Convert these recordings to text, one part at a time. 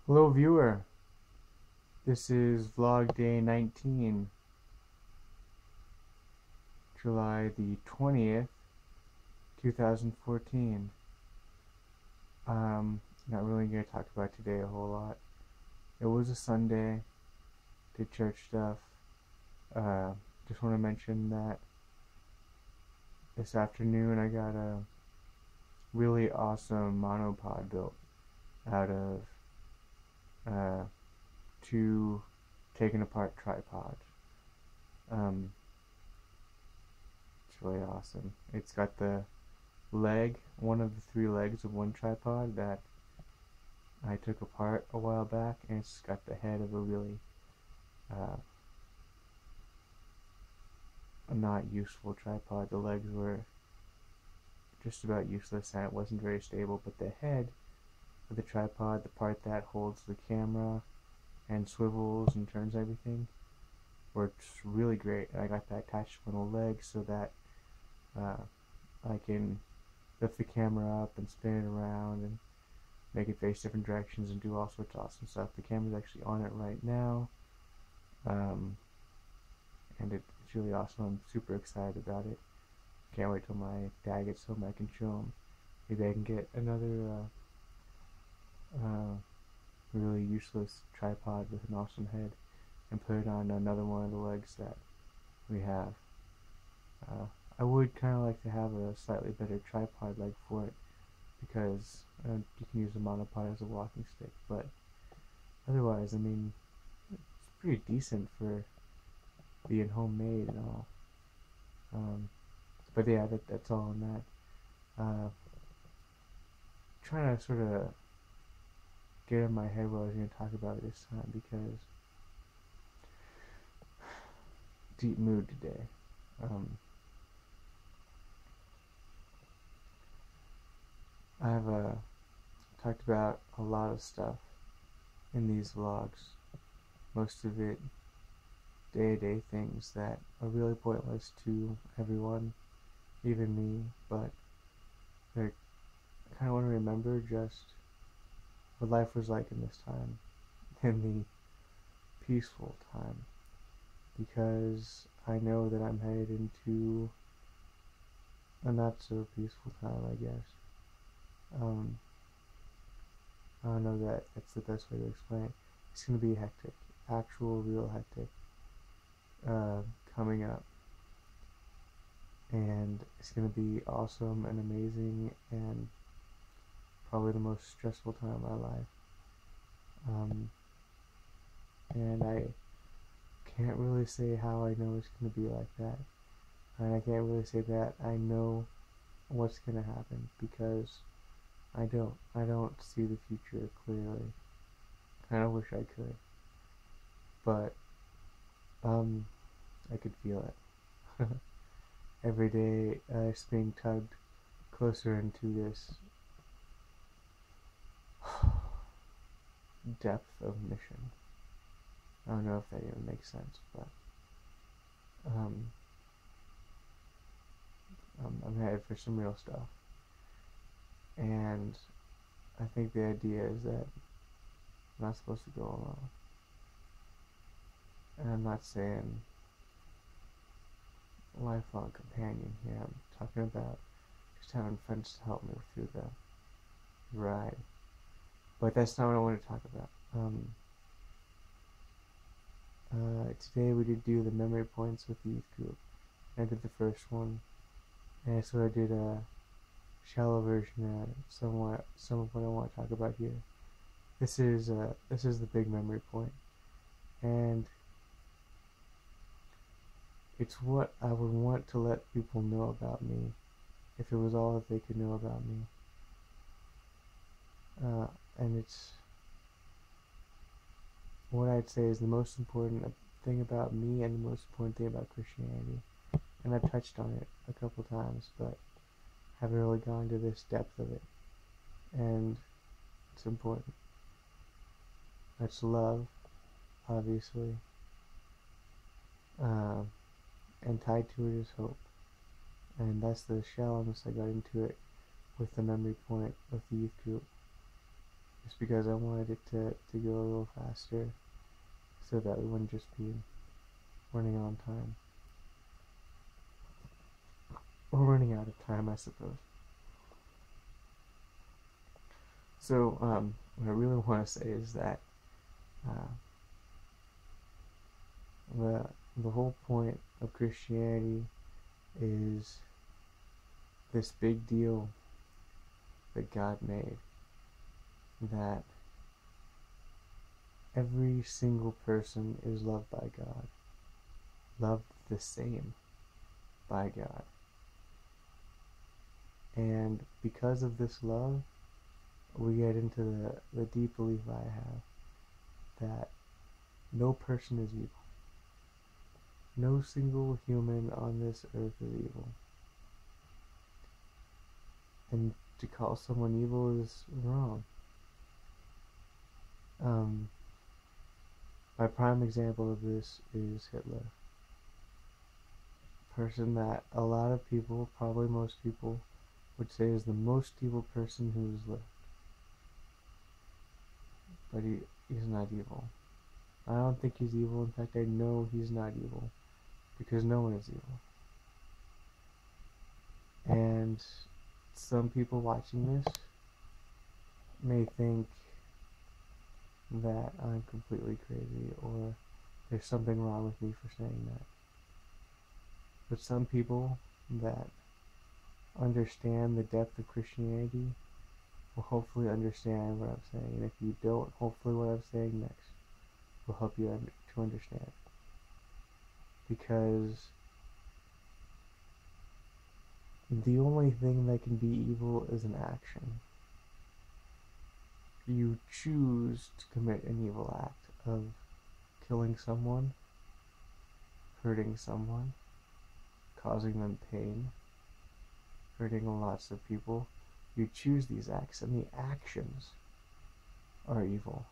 Hello viewer, this is vlog day 19, July the 20th, 2014. Not really going to talk about today a whole lot. It was a Sunday, did church stuff. Just want to mention that this afternoon I got a really awesome monopod built out of two taken apart tripods. It's really awesome. It's got the leg, one of the three legs of one tripod that I took apart a while back, and it's got the head of a really a not useful tripod. The legs were just about useless and it wasn't very stable, but the head of the tripod, the part that holds the camera and swivels and turns everything, works really great. I got that attached to one of the legs so that I can lift the camera up and spin it around and make it face different directions and do all sorts of awesome stuff. The camera's actually on it right now, and it's really awesome. I'm super excited about it. Can't wait till my dad gets home. I can show him. Maybe I can get another really useless tripod with an awesome head and put it on another one of the legs that we have. I would kind of like to have a slightly better tripod leg for it, because you can use the monopod as a walking stick, but otherwise, I mean, it's pretty decent for being homemade and all. But yeah, that's all on that. Trying to sort of get in my head what I was going to talk about this time, because deep mood today. I've talked about a lot of stuff in these vlogs, most of it day-to-day things that are really pointless to everyone, even me, but I kind of want to remember just what life was like in this time, in the peaceful time, because I know that I'm headed into a not so peaceful time, I guess. I don't know that that's the best way to explain it. It's going to be hectic, actual, real hectic, coming up, and it's going to be awesome and amazing and probably the most stressful time of my life. And I can't really say how I know it's going to be like that, and I can't really say that I know what's going to happen, because I don't see the future clearly. Kind of wish I could, but I could feel it. Every day it's being tugged closer into this depth of mission. I don't know if that even makes sense, but I'm headed for some real stuff. And I think the idea is that I'm not supposed to go alone. And I'm not saying lifelong companion here. I'm talking about just having friends to help me through the ride. But that's not what I want to talk about. Today we did do the memory points with the youth group. I did the first one, and so I did a shallow version of some of what I want to talk about here. This is the big memory point, and it's what I would want to let people know about me, if it was all that they could know about me. And it's what I'd say is the most important thing about me and the most important thing about Christianity. And I've touched on it a couple times, but haven't really gone to this depth of it. And it's important. That's love, obviously. And tied to it is hope. And that's the shallowness I got into it with the memory point of the youth group. just because I wanted it to go a little faster so that we wouldn't just be running on time. Or running out of time, I suppose. So, what I really want to say is that uh, the whole point of Christianity is this big deal that God made, that every single person is loved by God, loved the same by God. And because of this love, we get into the deep belief I have that no person is evil. No single human on this earth is evil. And to call someone evil is wrong. My prime example of this is Hitler. A person that a lot of people, probably most people, would say is the most evil person who's lived. But he's not evil. I don't think he's evil. In fact, I know he's not evil. Because no one is evil. And some people watching this may think that I'm completely crazy or there's something wrong with me for saying that. But some people that understand the depth of Christianity will hopefully understand what I'm saying. And if you don't, hopefully what I'm saying next will help you to understand. Because the only thing that can be evil is an action. You choose to commit an evil act of killing someone, hurting someone, causing them pain, hurting lots of people. You choose these acts, and the actions are evil.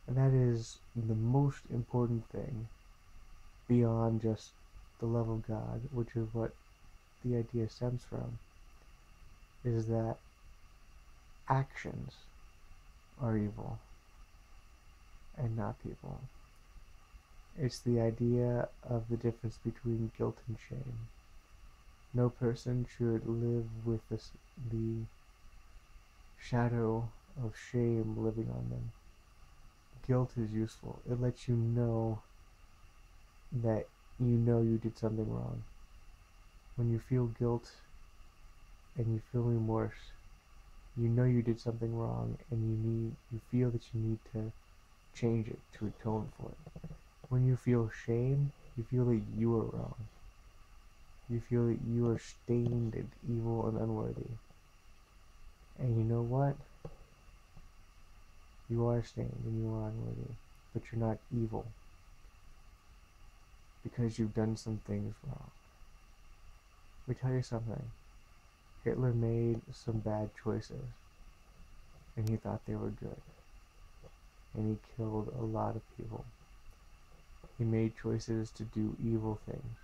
And that is the most important thing beyond just the love of God, which is what the idea stems from, is that actions are evil and not people. It's the idea of the difference between guilt and shame. No person should live with the shadow of shame living on them. Guilt is useful. It lets you know that you did something wrong. When you feel guilt and you feel remorse, you know you did something wrong, and you feel that you need to change it, to atone for it. When you feel shame, you feel that you are wrong. You feel that you are stained and evil and unworthy. And you know what? You are stained and you are unworthy, but you're not evil because you've done some things wrong. Let me tell you something. Hitler made some bad choices, and he thought they were good, and he killed a lot of people. He made choices to do evil things,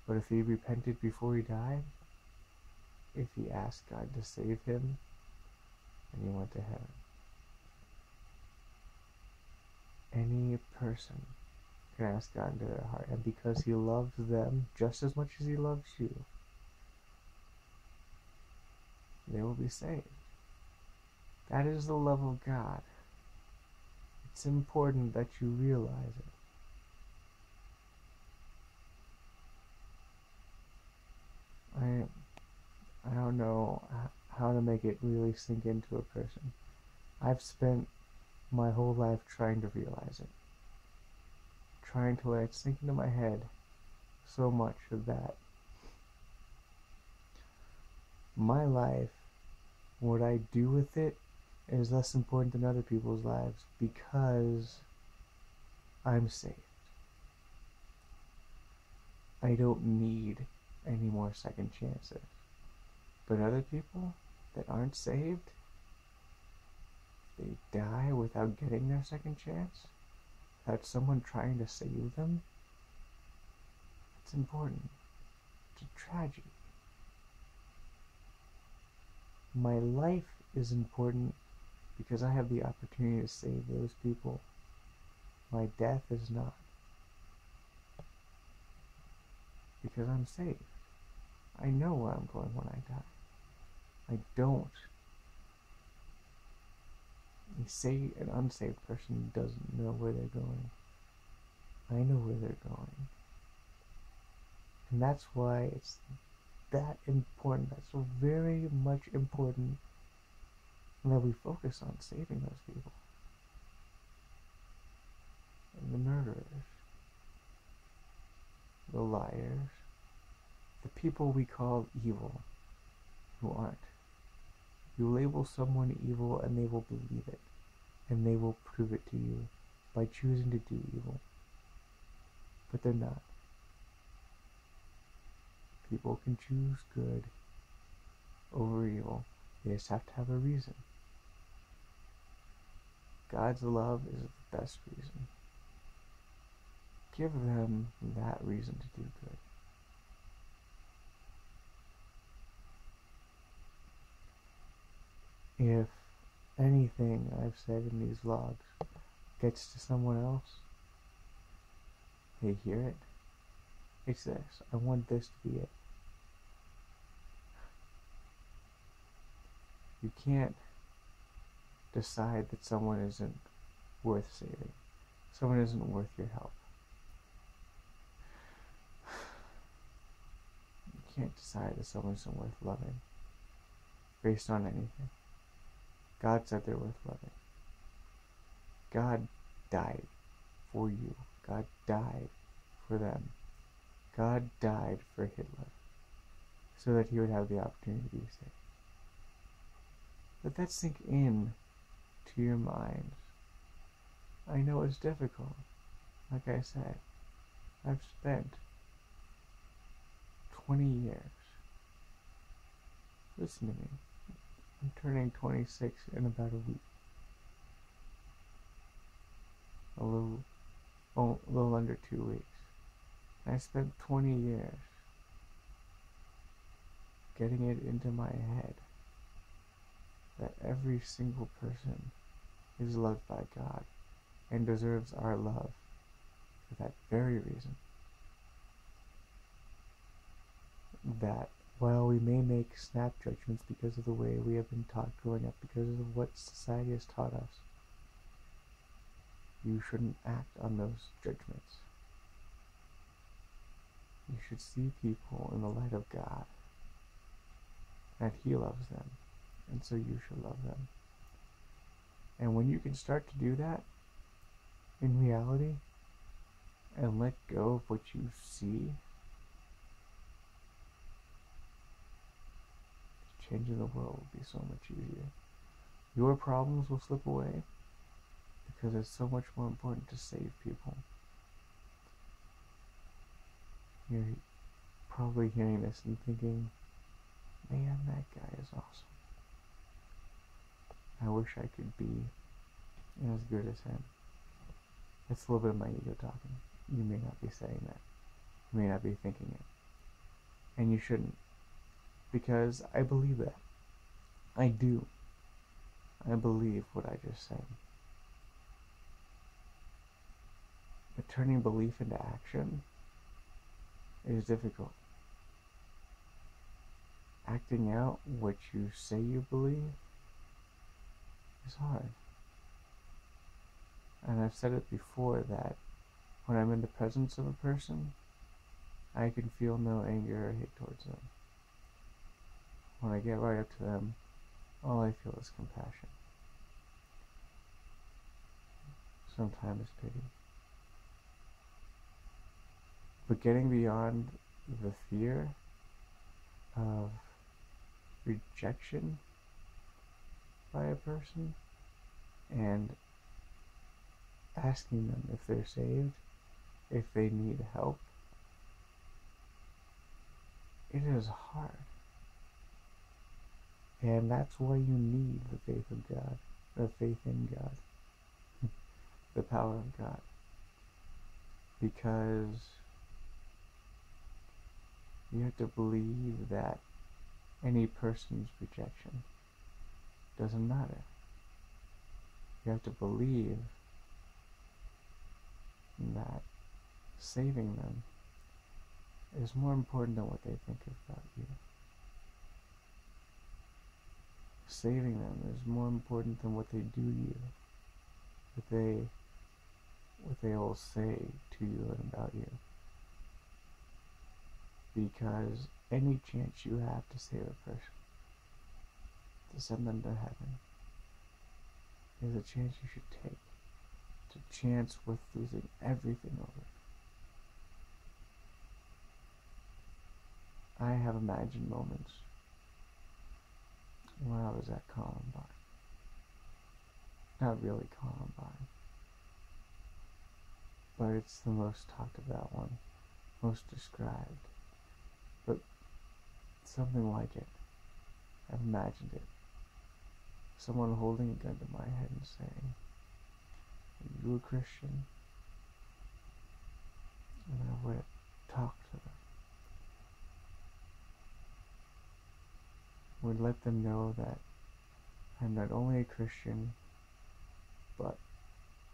but if he repented before he died, if he asked God to save him, and he went to heaven. Any person can ask God into their heart, and because he loves them just as much as he loves you, they will be saved. That is the love of God. It's important that you realize it. I don't know how to make it really sink into a person. I've spent my whole life trying to realize it. Trying to let it sink into my head so much that my life, what I do with it, is less important than other people's lives because I'm saved. I don't need any more second chances. But other people that aren't saved, they die without getting their second chance, without someone trying to save them. It's important. It's a tragedy. My life is important because I have the opportunity to save those people. My death is not. Because I'm saved. I know where I'm going when I die. I don't. An unsaved person doesn't know where they're going. I know where they're going. And that's why it's that important. That's so very much important that we focus on saving those people. And the murderers, the liars, the people we call evil, who aren't. You label someone evil and they will believe it, and they will prove it to you by choosing to do evil. But they're not. People can choose good over evil. They just have to have a reason. God's love is the best reason. Give them that reason to do good. If anything I've said in these vlogs gets to someone else, they hear it. It's this. I want this to be it. You can't decide that someone isn't worth saving. Someone isn't worth your help. You can't decide that someone isn't worth loving based on anything. God said they're worth loving. God died for you. God died for them. God died for Hitler so that he would have the opportunity to be saved. Let that sink in to your minds. I know it's difficult. Like I said, I've spent 20 years. Listen to me. I'm turning 26 in about a week. A little under 2 weeks. And I spent 20 years getting it into my head that every single person is loved by God and deserves our love for that very reason. That while we may make snap judgments because of the way we have been taught growing up, because of what society has taught us, you shouldn't act on those judgments. You should see people in the light of God, that He loves them, and so you should love them. And when you can start to do that in reality and let go of what you see, changing the world will be so much easier. Your problems will slip away because it's so much more important to save people. You're probably hearing this and thinking, man, that guy is awesome. I wish I could be as good as him. That's a little bit of my ego talking. You may not be saying that. You may not be thinking it. And you shouldn't. Because I believe that. I do. I believe what I just said. But turning belief into action is difficult. Acting out what you say you believe is hard. And I've said it before that when I'm in the presence of a person, I can feel no anger or hate towards them. When I get right up to them, all I feel is compassion. Sometimes pity. But getting beyond the fear of rejection by a person and asking them if they're saved, if they need help, it is hard. And that's why you need the faith of God, the faith in God, the power of God. Because you have to believe that any person's rejection doesn't matter. you have to believe that saving them is more important than what they think about you. Saving them is more important than what they do to you, what they all say to you and about you. Because any chance you have to save a person, to send them to heaven, is a chance you should take. It's a chance worth losing everything over. I have imagined moments when I was at Columbine. Not really Columbine, but it's the most talked about one, most described. But something like it. I've imagined it. Someone holding a gun to my head and saying, "Are you a Christian?" And I would talk to them. Would let them know that I'm not only a Christian, but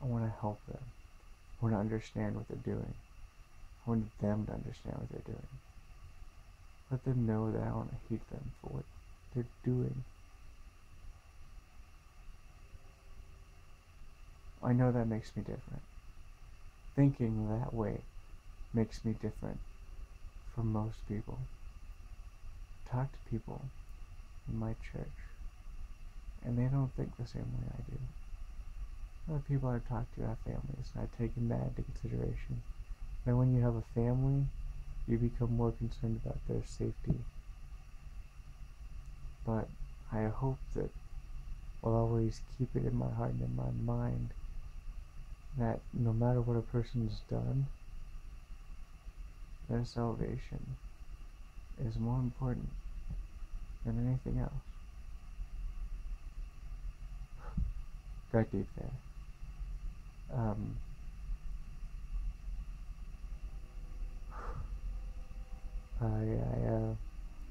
I want to help them. I want to understand what they're doing. I want them to understand what they're doing. Let them know that I want to hate them for what they're doing. I know that makes me different. Thinking that way makes me different from most people. Talk to people in my church, and they don't think the same way I do. Other people I've talked to have families, and I've taken that into consideration. Then when you have a family, you become more concerned about their safety. But I hope that I'll always keep it in my heart and in my mind that no matter what a person's done, their salvation is more important than anything else. Got deep there.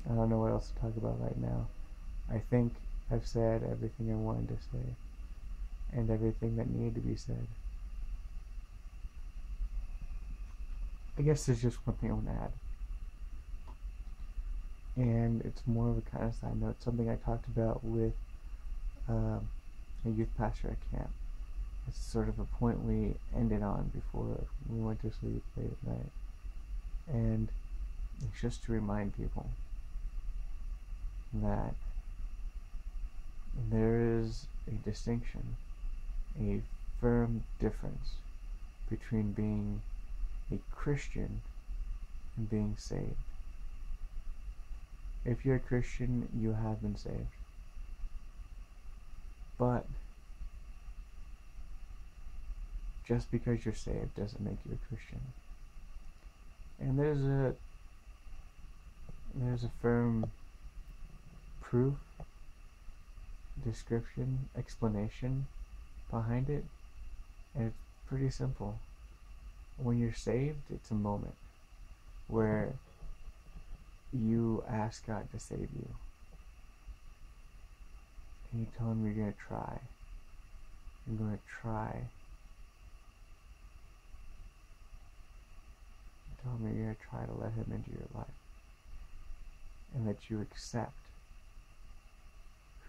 I don't know what else to talk about right now. I think I've said everything I wanted to say, and everything that needed to be said. I guess there's just one thing I want to add, and it's more of a kind of side note, something I talked about with a youth pastor at camp. It's sort of a point we ended on before we went to sleep late at night, and it's just to remind people that there is a distinction, a firm difference between being a Christian and being saved. If you're a Christian, you have been saved. But just because you're saved doesn't make you a Christian. And there's a firm proof, description, explanation behind it, and it's pretty simple. When you're saved, it's a moment where you ask God to save you, and you tell him you're going to try. You're going to try. You tell him you're going to try to let him into your life, and that you accept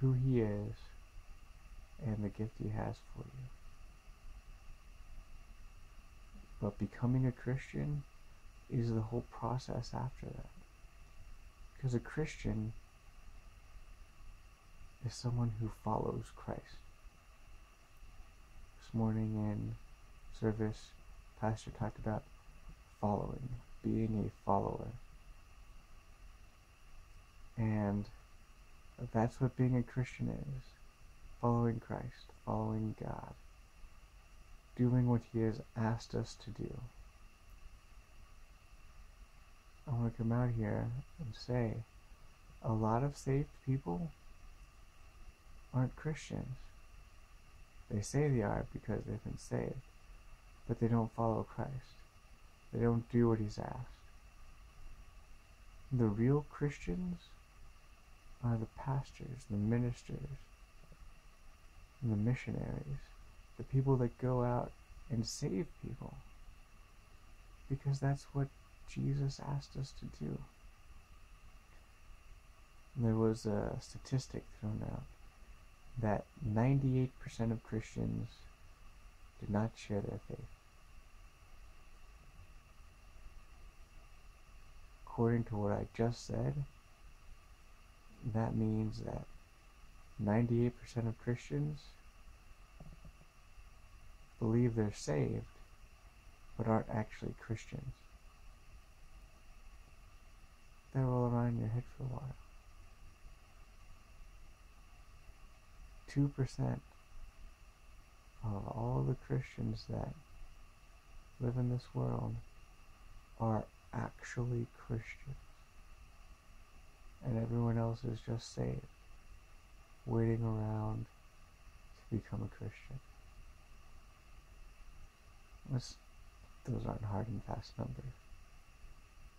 who he is and the gift he has for you. But becoming a Christian is the whole process after that. Because a Christian is someone who follows Christ. This morning in service, Pastor talked about following, being a follower. And that's what being a Christian is. Following Christ, following God, doing what he has asked us to do. I want to come out here and say, a lot of saved people aren't Christians. They say they are because they've been saved, but they don't follow Christ. They don't do what he's asked. The real Christians are the pastors, the ministers, and the missionaries people that go out and save people, because that's what Jesus asked us to do. There was a statistic thrown out that 98% of Christians did not share their faith. According to what I just said, that means that 98% of Christians believe they're saved, but aren't actually Christians. That roll around your head for a while. 2% of all the Christians that live in this world are actually Christians. And everyone else is just saved, waiting around to become a Christian. Those aren't hard and fast numbers.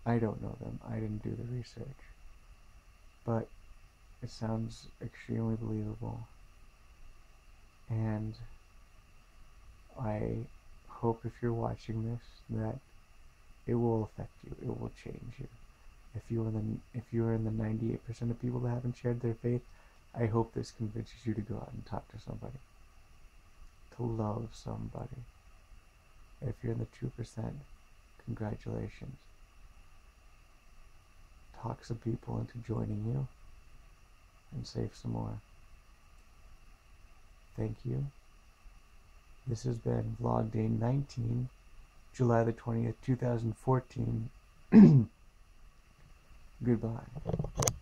I don't know them. I didn't do the research. But it sounds extremely believable. And I hope if you're watching this that it will affect you. It will change you. If you are in the 98% of people that haven't shared their faith, I hope this convinces you to go out and talk to somebody. To love somebody. If you're in the 2%, congratulations. Talk some people into joining you and save some more. Thank you. This has been Vlog Day 19, July the 20th, 2014. Goodbye.